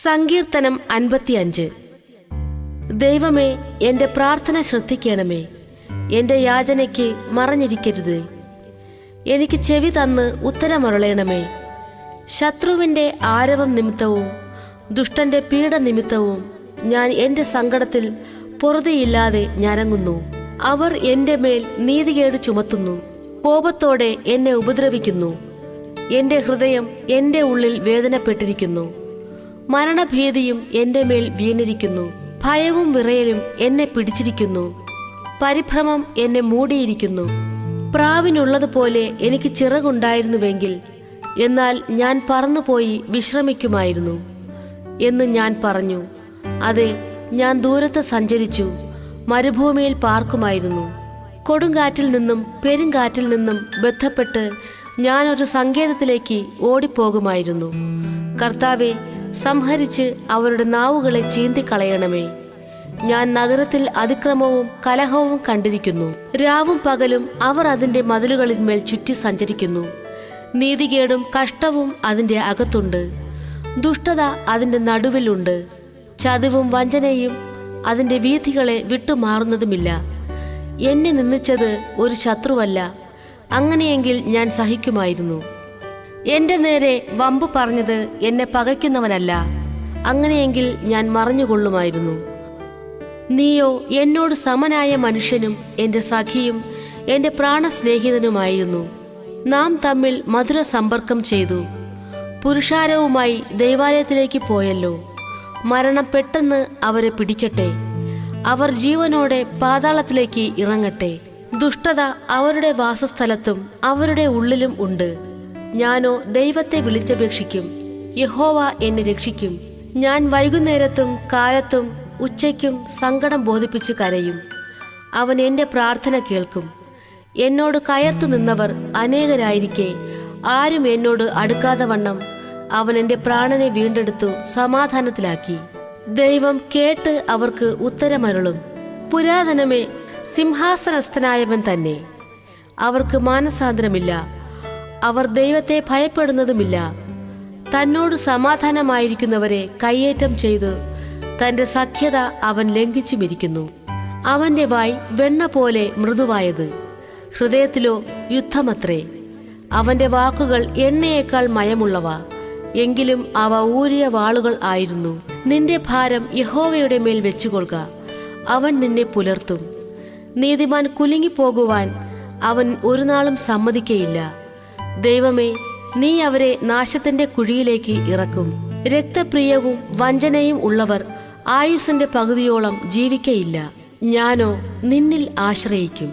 സങ്കീർത്തനം 55. ദൈവമേ, എൻ്റെ പ്രാർത്ഥന ശ്രദ്ധിക്കണമേ. എൻ്റെ യാചനയ്ക്ക് മറഞ്ഞിരിക്കരുത്. എനിക്ക് ചെവി തന്ന് ഉത്തരമരുളേണമേ. ശത്രുവിൻ്റെ ആരവം നിമിത്തവും ദുഷ്ടന്റെ പീഡ നിമിത്തവും ഞാൻ എൻ്റെ സങ്കടത്തിൽ പൊറുതിയില്ലാതെ ഞരങ്ങുന്നു. അവർ എൻ്റെ മേൽ നീതികേട് ചുമത്തുന്നു, കോപത്തോടെ എന്നെ ഉപദ്രവിക്കുന്നു. എൻ്റെ ഹൃദയം എൻ്റെ ഉള്ളിൽ വേദനപ്പെട്ടിരിക്കുന്നു. മരണഭീതിയും എൻ്റെ മേൽ വീണിരിക്കുന്നു. ഭയവും വിറയലും എന്നെ പിടിച്ചിരിക്കുന്നു. പരിഭ്രമം എന്നെ മൂടിയിരിക്കുന്നു. പ്രാവിനുള്ളതുപോലെ എനിക്ക് ചിറകുണ്ടായിരുന്നുവെങ്കിൽ, എന്നാൽ ഞാൻ പറന്നുപോയി വിശ്രമിക്കുമായിരുന്നു എന്ന് ഞാൻ പറഞ്ഞു. അതെ, ഞാൻ ദൂരത്ത് സഞ്ചരിച്ചു, മരുഭൂമിയിൽ പാർക്കുമായിരുന്നു. കൊടുങ്കാറ്റിൽ നിന്നും പെരുങ്കാറ്റിൽ നിന്നും ബന്ധപ്പെട്ട് ഞാനൊരു സങ്കേതത്തിലേക്ക് ഓടിപ്പോകുമായിരുന്നു. കർത്താവെ, സംഹരിച്ച് അവരുടെ നാവുകളെ ചീന്തിക്കളയണമേ. ഞാൻ നഗരത്തിൽ അതിക്രമവും കലഹവും കണ്ടിരിക്കുന്നു. രാവും പകലും അവർ അതിൻ്റെ മതിലുകളിന്മേൽ ചുറ്റി സഞ്ചരിക്കുന്നു. നീതികേടും കഷ്ടവും അതിൻ്റെ അകത്തുണ്ട്. ദുഷ്ടത അതിൻ്റെ നടുവിലുണ്ട്. ചതിവും വഞ്ചനയും അതിൻ്റെ വീഥികളെ വിട്ടുമാറുന്നതുമില്ല. എന്നെ നിന്ദിച്ചത് ഒരു ശത്രുവല്ല. അങ്ങനെയെങ്കിൽ ഞാൻ സഹിക്കുമായിരുന്നു. എൻ്റെ നേരെ വമ്പു പറഞ്ഞത് എന്നെ പകയ്ക്കുന്നവനല്ല. അങ്ങനെയെങ്കിൽ ഞാൻ മറഞ്ഞുകൊള്ളുമായിരുന്നു. നീയോ എന്നോട് സമനായ മനുഷ്യനും എൻ്റെ സഖിയും എൻ്റെ പ്രാണസ്നേഹിതനുമായിരുന്നു. നാം തമ്മിൽ മധുര സമ്പർക്കം ചെയ്തു. പുരുഷാരവുമായി ദൈവാലയത്തിലേക്ക് പോയല്ലോ. മരണം പെട്ടെന്ന് അവരെ പിടിക്കട്ടെ. അവർ ജീവനോടെ പാതാളത്തിലേക്ക് ഇറങ്ങട്ടെ. ദുഷ്ടത അവരുടെ വാസസ്ഥലത്തും അവരുടെ ഉള്ളിലും ഉണ്ട്. ഞാനോ ദൈവത്തെ വിളിച്ചപേക്ഷിക്കും. യഹോവ എന്നെ രക്ഷിക്കും. ഞാൻ വൈകുന്നേരത്തും കാലത്തും ഉച്ചയ്ക്കും സങ്കടം ബോധിപ്പിച്ച് കരയും. അവൻ എൻ്റെ പ്രാർത്ഥന കേൾക്കും. എന്നോട് കയർത്തു നിന്നവർ അനേകരായിരിക്കെ ആരും എന്നോട് അടുക്കാതെ വണ്ണം അവൻ എൻ്റെ പ്രാണനെ വീണ്ടെടുത്തു സമാധാനത്തിലാക്കി. ദൈവം കേട്ട് അവർക്ക് ഉത്തരമരുളും. പുരാതനമേ, സിംഹാസനസ്ഥനായവൻ തന്നെ. അവർക്ക് മാനസാന്തരമില്ല. അവർ ദൈവത്തെ ഭയപ്പെടുന്നതുമില്ല. തന്നോട് സമാധാനമായിരിക്കുന്നവരെ കയ്യേറ്റം ചെയ്ത് തന്റെ സഖ്യത അവൻ ലംഘിച്ചുമിരിക്കുന്നു. അവന്റെ വായ് വെണ്ണ പോലെ മൃദുവായത്, ഹൃദയത്തിലോ യുദ്ധമത്രേ. അവന്റെ വാക്കുകൾ എണ്ണയേക്കാൾ മയമുള്ളവ, എങ്കിലും അവ ഊരിയ വാളുകൾ ആയിരുന്നു. നിന്റെ ഭാരം യഹോവയുടെ മേൽ വെച്ചുകൊള്ളുക, അവൻ നിന്നെ പുലർത്തും. നീതിമാൻ കുലുങ്ങിപ്പോകുവാൻ അവൻ ഒരു നാളും സമ്മതിക്കയില്ല. ദൈവമേ, നീ അവരെ നാശത്തിന്റെ കുഴിയിലേക്ക് ഇറക്കും. രക്തപ്രിയവും വഞ്ചനയും ഉള്ളവർ ആയുസ്സിന്റെ പകുതിയോളം ജീവിക്കയില്ല. ഞാനോ നിന്നിൽ ആശ്രയിക്കും.